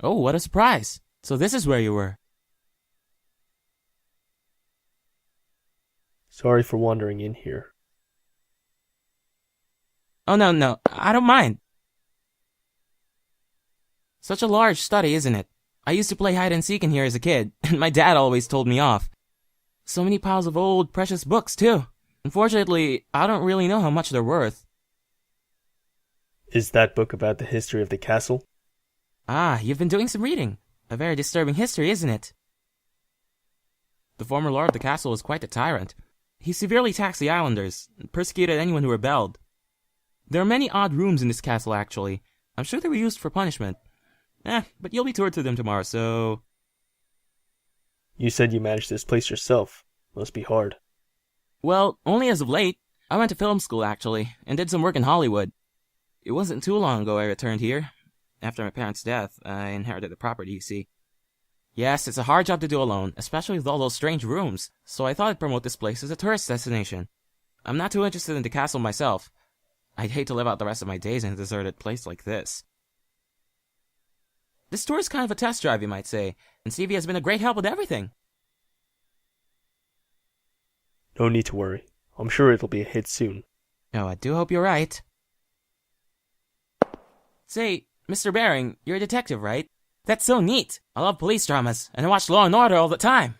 Oh, what a surprise. So this is where you were. Sorry for wandering in here. Oh, no, I don't mind. Such a large study, isn't it? I used to play hide and seek in here as a kid, and my dad always told me off. So many piles of old, precious books, too. Unfortunately, I don't really know how much they're worth. Is that book about the history of the castle? Ah, you've been doing some reading. A very disturbing history, isn't it? The former lord of the castle was quite a tyrant. He severely taxed the islanders, and persecuted anyone who rebelled. There are many odd rooms in this castle, actually. I'm sure they were used for punishment. But you'll be toured through them tomorrow, so... You said you managed this place yourself. Must be hard. Well, only as of late. I went to film school, actually, and did some work in Hollywood. It wasn't too long ago I returned here. After my parents' death, I inherited the property, you see. Yes, it's a hard job to do alone, especially with all those strange rooms, so I thought I'd promote this place as a tourist destination. I'm not too interested in the castle myself. I'd hate to live out the rest of my days in a deserted place like this. This tour is kind of a test drive, you might say, and Stevie has been a great help with everything. No need to worry. I'm sure it'll be a hit soon. Oh, I do hope you're right. Say, Mr. Baring, you're a detective, right? That's so neat. I love police dramas, and I watch Law and Order all the time.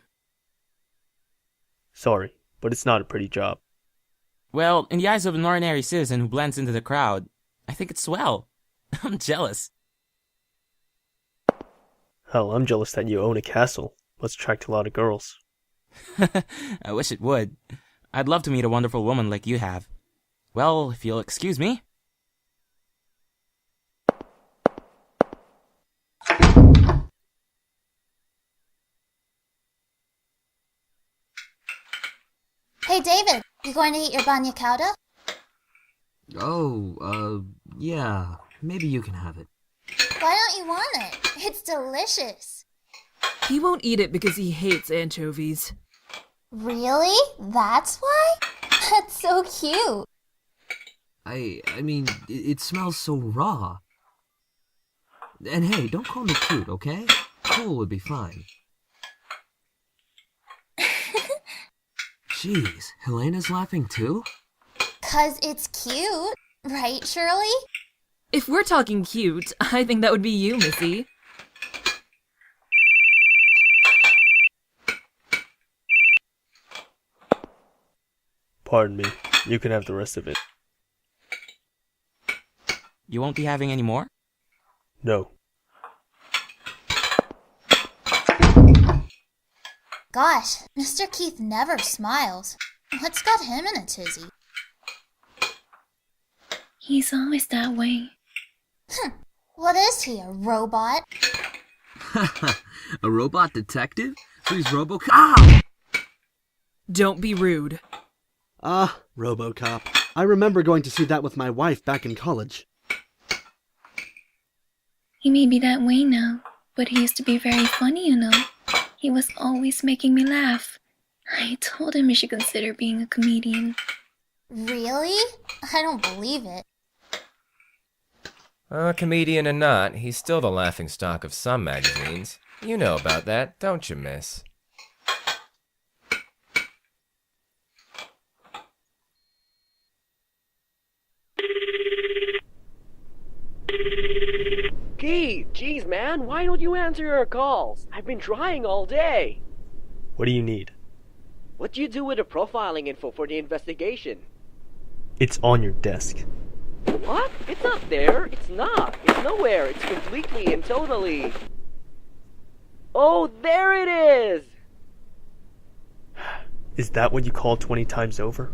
Sorry, but it's not a pretty job. Well, in the eyes of an ordinary citizen who blends into the crowd, I think it's swell. I'm jealous. Hell, I'm jealous that you own a castle. Must attract a lot of girls. I wish it would. I'd love to meet a wonderful woman like you have. Well, if you'll excuse me. Hey, David, you going to eat your banya cauda? Yeah, maybe you can have it. Why don't you want it? It's delicious. He won't eat it because he hates anchovies. Really? That's why? That's so cute. I mean, it smells so raw. And hey, don't call me cute, okay? Cool would be fine. Jeez, Helena's laughing too? 'Cause it's cute, right, Shirley? If we're talking cute, I think that would be you, Missy. Pardon me. You can have the rest of it. You won't be having any more? No. Gosh, Mr. Keith never smiles. What's got him in a tizzy? He's always that way. What is he, a robot? A robot detective? So he's RoboCop. Ah! Don't be rude. RoboCop. I remember going to see that with my wife back in college. He may be that way now, but he used to be very funny, you know. He was always making me laugh. I told him he should consider being a comedian. Really? I don't believe it. Comedian or not, he's still the laughingstock of some magazines. You know about that, don't you, miss? Keith, jeez man, why don't you answer your calls? I've been trying all day. What do you need? What do you do with the profiling info for the investigation? It's on your desk. What? It's not there. It's not. It's nowhere. It's completely and totally... Oh, there it is! Is that what you called 20 times over?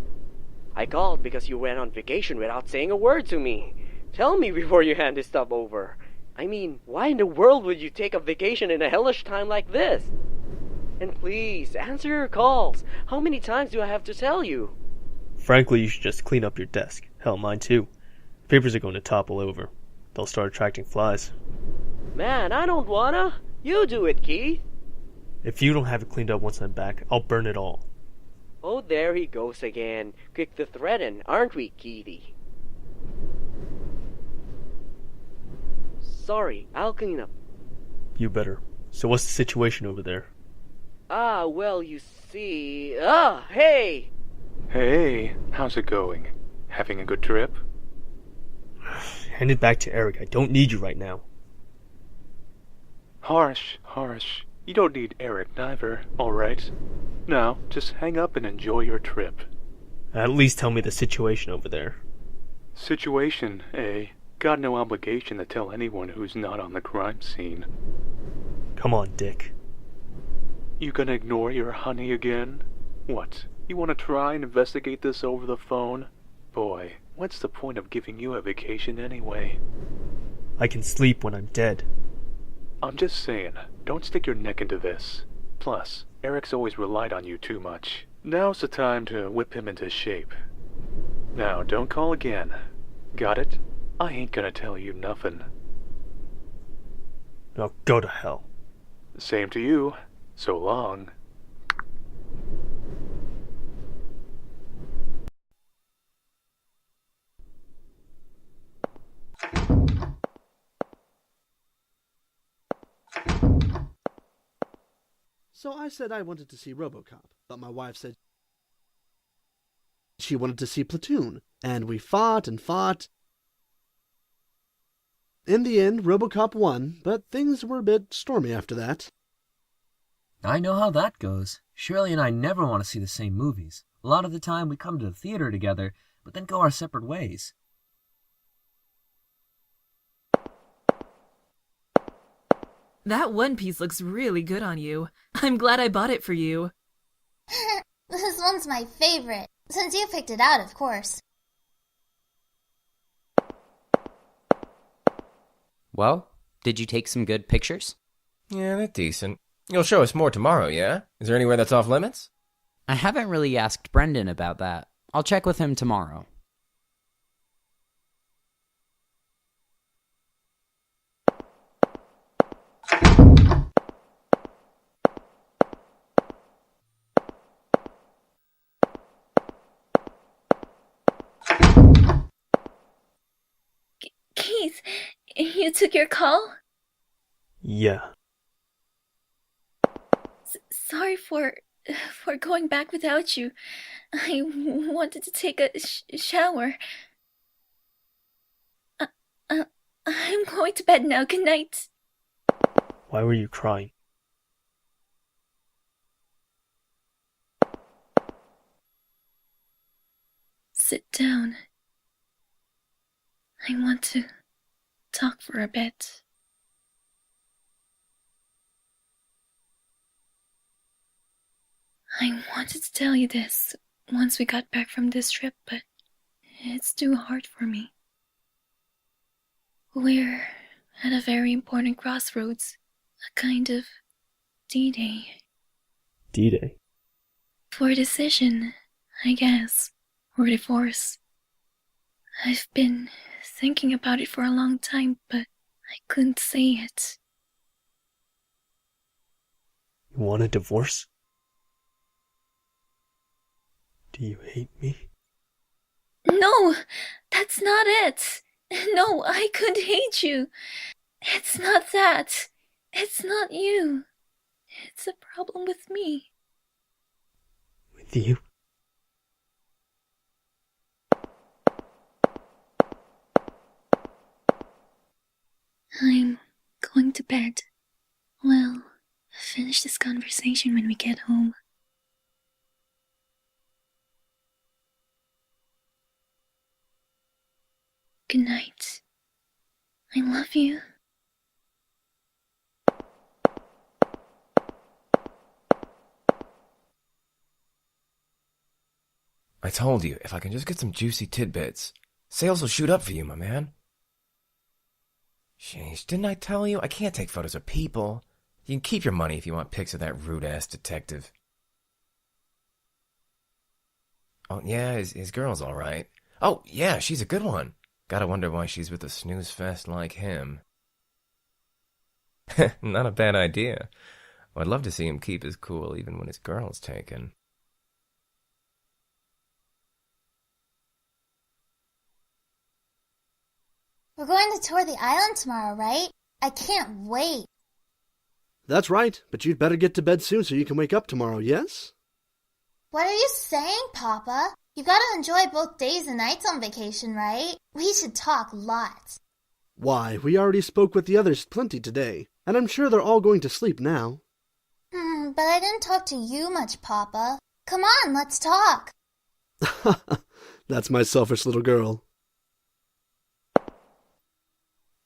I called because you went on vacation without saying a word to me. Tell me before you hand this stuff over. I mean, why in the world would you take a vacation in a hellish time like this? And please, answer your calls. How many times do I have to tell you? Frankly, you should just clean up your desk. Hell, mine too. Papers are going to topple over. They'll start attracting flies. Man, I don't wanna. You do it, Keith. If you don't have it cleaned up once I'm back, I'll burn it all. Oh, there he goes again. Quick to threaten, aren't we, Keithy? Sorry, I'll clean up. You better. So what's the situation over there? Well, you see... hey! Hey, how's it going? Having a good trip? Hand it back to Eric. I don't need you right now. Harsh. You don't need Eric neither, alright? Now, just hang up and enjoy your trip. At least tell me the situation over there. Situation, eh? Got no obligation to tell anyone who's not on the crime scene. Come on, Dick. You gonna ignore your honey again? What? You wanna try and investigate this over the phone? Boy, what's the point of giving you a vacation anyway? I can sleep when I'm dead. I'm just saying, don't stick your neck into this. Plus, Eric's always relied on you too much. Now's the time to whip him into shape. Now, don't call again. Got it? I ain't gonna tell you nothing. Now go to hell. Same to you. So long. So I said I wanted to see RoboCop, but my wife said she wanted to see Platoon, and we fought and fought. In the end, RoboCop won, but things were a bit stormy after that. I know how that goes. Shirley and I never want to see the same movies. A lot of the time we come to the theater together, but then go our separate ways. That one piece looks really good on you. I'm glad I bought it for you. This one's my favorite, since you picked it out, of course. Well, did you take some good pictures? Yeah, they're decent. You'll show us more tomorrow, yeah? Is there anywhere that's off limits? I haven't really asked Brendan about that. I'll check with him tomorrow. Keith, you took your call? Yeah. Sorry for going back without you. I wanted to take a shower. I'm going to bed now. Good night. Why were you crying? Sit down. I want to talk for a bit. I wanted to tell you this once we got back from this trip, but it's too hard for me. We're at a very important crossroads, a kind of D-Day. D-Day? For a decision, I guess, or divorce. I've been thinking about it for a long time, but I couldn't say it. You want a divorce? Do you hate me? No, that's not it. No, I couldn't hate you. It's not that. It's not you. It's a problem with me. With you? I'm going to bed. We'll finish this conversation when we get home. Good night. I love you. I told you, if I can just get some juicy tidbits, sales will shoot up for you, my man. Sheesh, didn't I tell you? I can't take photos of people. You can keep your money if you want pics of that rude-ass detective. Oh, yeah, his girl's all right. Oh, yeah, she's a good one. Gotta wonder why she's with a snooze fest like him. Not a bad idea. I'd love to see him keep his cool even when his girl's taken. We're going to tour the island tomorrow, right? I can't wait. That's right, but you'd better get to bed soon so you can wake up tomorrow, yes? What are you saying, Papa? You gotta enjoy both days and nights on vacation, right? We should talk lots. Why, we already spoke with the others plenty today, and I'm sure they're all going to sleep now. But I didn't talk to you much, Papa. Come on, let's talk. That's my selfish little girl.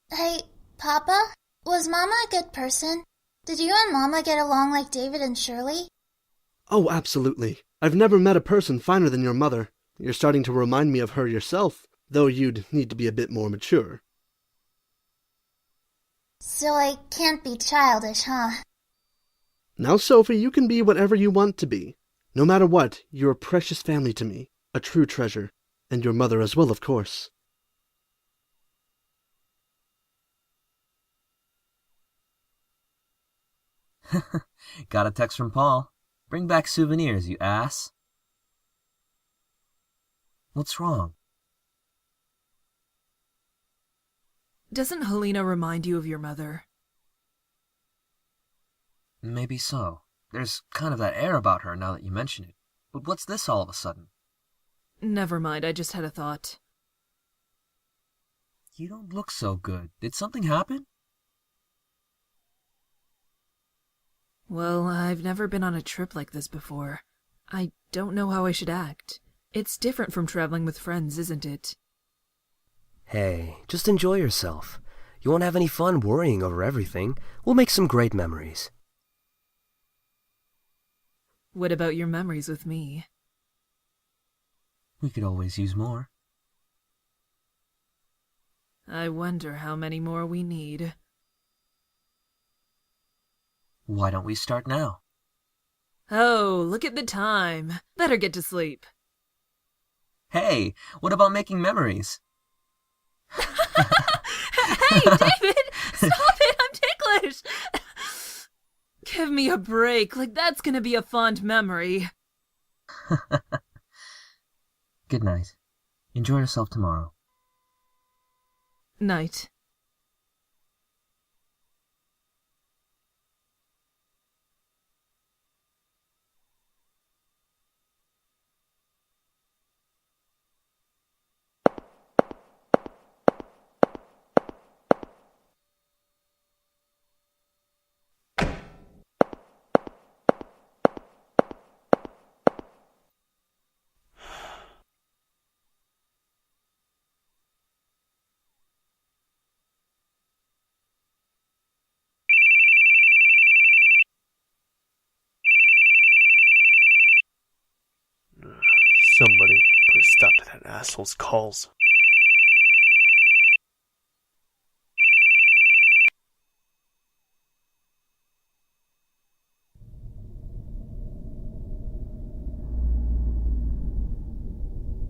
Hey, Papa? Was Mama a good person? Did you and Mama get along like David and Shirley? Oh, absolutely. I've never met a person finer than your mother. You're starting to remind me of her yourself, though you'd need to be a bit more mature. So I can't be childish, huh? Now, Sophie, you can be whatever you want to be. No matter what, you're a precious family to me, a true treasure, and your mother as well, of course. Got a text from Paul. Bring back souvenirs, you ass. What's wrong? Doesn't Helena remind you of your mother? Maybe so. There's kind of that air about her now that you mention it. But what's this all of a sudden? Never mind, I just had a thought. You don't look so good. Did something happen? Well, I've never been on a trip like this before. I don't know how I should act. It's different from traveling with friends, isn't it? Hey, just enjoy yourself. You won't have any fun worrying over everything. We'll make some great memories. What about your memories with me? We could always use more. I wonder how many more we need. Why don't we start now? Oh, look at the time. Better get to sleep. Hey, what about making memories? Hey, David! Stop it! I'm ticklish! Give me a break. Like, that's gonna be a fond memory. Good night. Enjoy yourself tomorrow. Night. Somebody put a stop to that asshole's calls.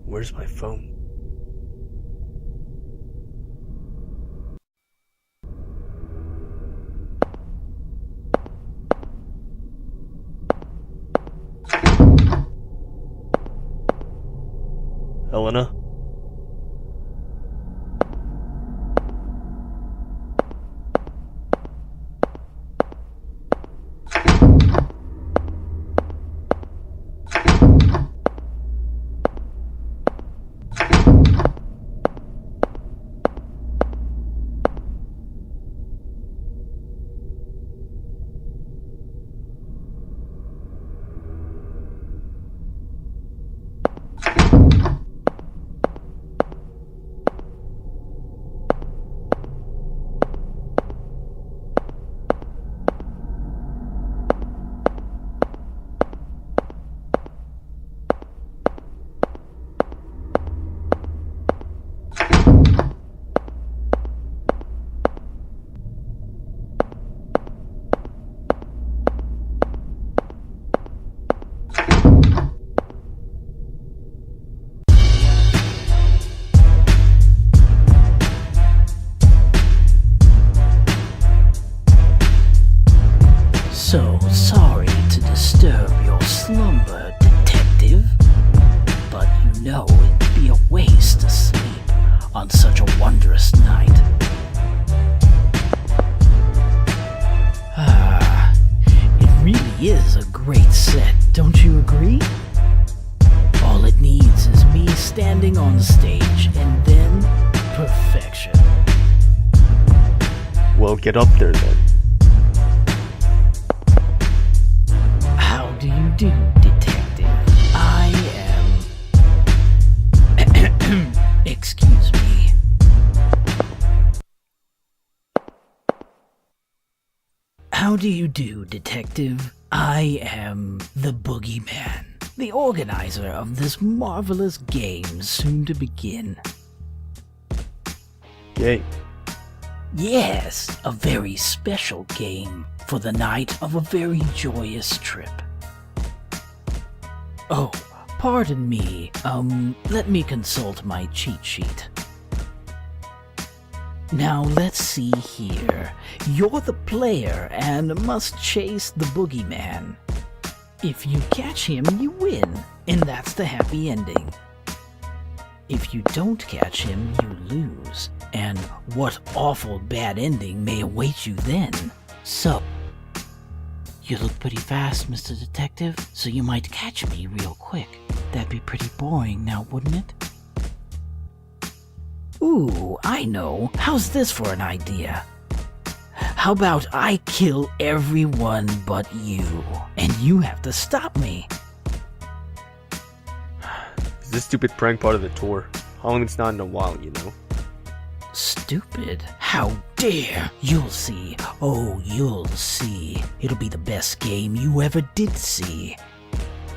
Where's my phone? Helena? Well, get up there then. How do you do, detective? I am... Excuse me. How do you do, detective? I am the Boogie Man, the organizer of this marvelous game soon to begin. Game? Yes, a very special game for the night of a very joyous trip. Oh, pardon me. Let me consult my cheat sheet. Now let's see here. You're the player and must chase the boogeyman. If you catch him, you win, and that's the happy ending. If you don't catch him, you lose, and what awful bad ending may await you then? So, you look pretty fast, Mr. Detective, so you might catch me real quick. That'd be pretty boring now, wouldn't it? Ooh, I know. How's this for an idea? How about I kill everyone but you, and you have to stop me? Is this stupid prank part of the tour? How long it's not in a while, you know? Stupid? How dare! You'll see. Oh, you'll see. It'll be the best game you ever did see.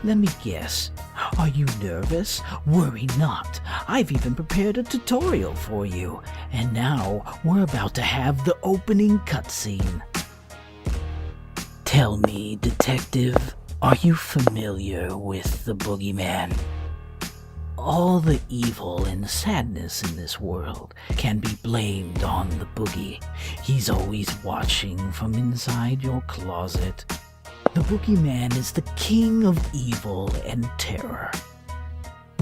Let me guess. Are you nervous? Worry not. I've even prepared a tutorial for you. And now we're about to have the opening cutscene. Tell me, detective, are you familiar with the Boogeyman? All the evil and sadness in this world can be blamed on the boogie. He's always watching from inside your closet. The Boogeyman is the king of evil and terror.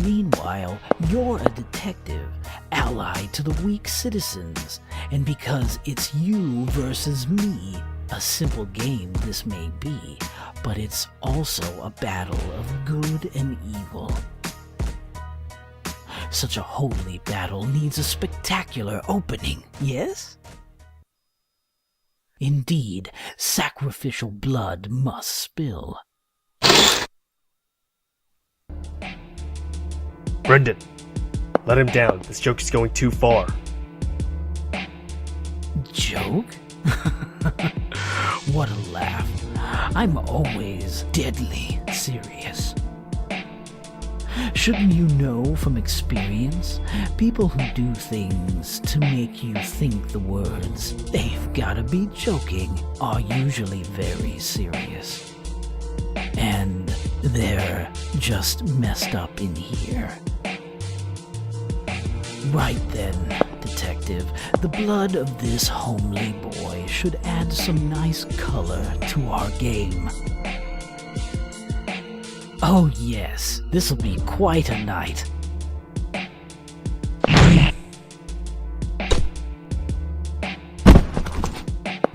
Meanwhile, you're a detective, allied to the weak citizens, and because it's you versus me, a simple game this may be, but it's also a battle of good and evil. Such a holy battle needs a spectacular opening, yes? Indeed, sacrificial blood must spill. Brendan, let him down. This joke is going too far. Joke? What a laugh. I'm always deadly serious. Shouldn't you know from experience, people who do things to make you think the words, "they've gotta be joking," are usually very serious. And they're just messed up in here. Right then, detective, the blood of this homely boy should add some nice color to our game. Oh yes, this'll be quite a night.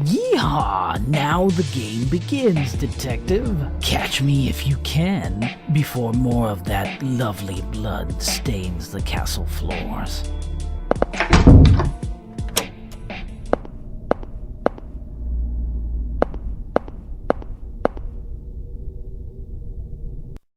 Yeehaw! Now the game begins, detective. Catch me if you can, before more of that lovely blood stains the castle floors.